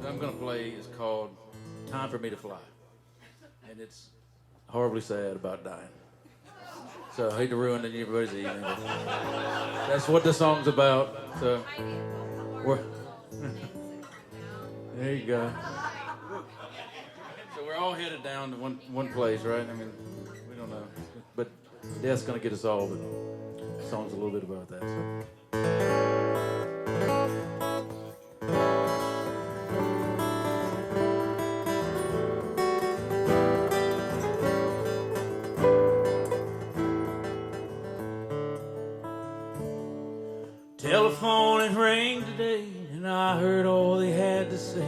that I'm going to play is called Time for Me to Fly. And it's horribly sad about dying. So I hate to ruin everybody's evening. That's what the song's about. So there you go. So we're all headed down to one place, right? I mean, we don't know. But death's going to get us all, but the song's a little bit about that. So. Telephone had rang today, and I heard all they had to say.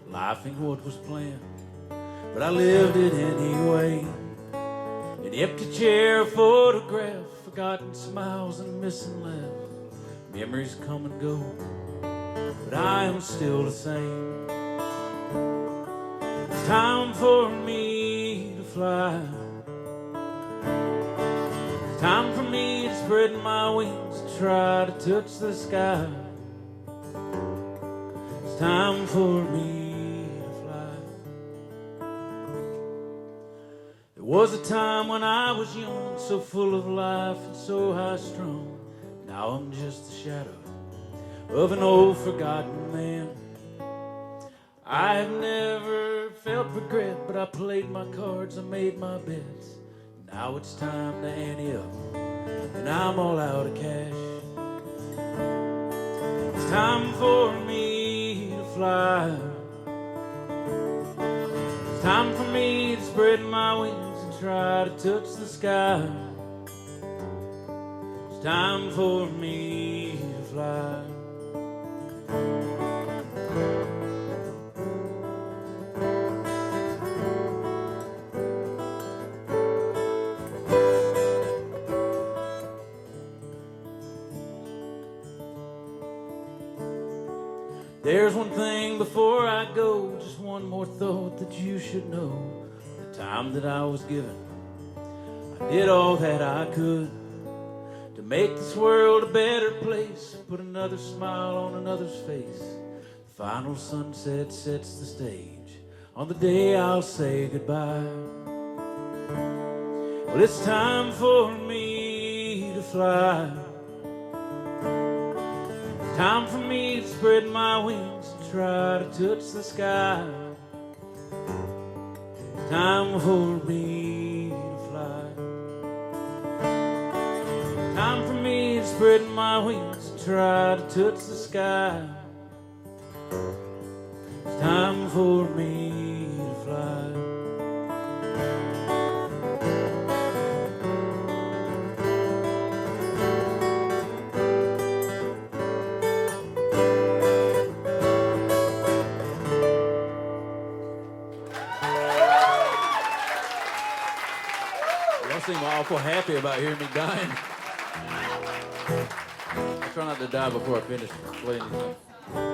Life ain't what was planned, but I lived it anyway. An empty chair, a photograph, forgotten smiles and missing laughs. Memories come and go, but I am still the same. It's time for me to fly. It's time for me to spread my wings, try to touch the sky. It's time for me to fly. There was a time when I was young, so full of life and so high-strung. Now I'm just a shadow of an old forgotten man. I have never felt regret, but I played my cards, I made my bets. Now it's time to ante up, and I'm all out of cash. It's time for me to fly. It's time for me to spread my wings and try to touch the sky. It's time for me to fly. There's one thing before I go, just one more thought that you should know. The time that I was given, I did all that I could to make this world a better place, put another smile on another's face. The final sunset sets the stage on the day I'll say goodbye. Well, it's time for me to fly. Time for me to spread my wings and try to touch the sky. Time for me to fly. Time for me to spread my wings and try to touch the sky. It's time for me to fly. Y'all seem awful happy about hearing me dying. I try not to die before I finish playing anything.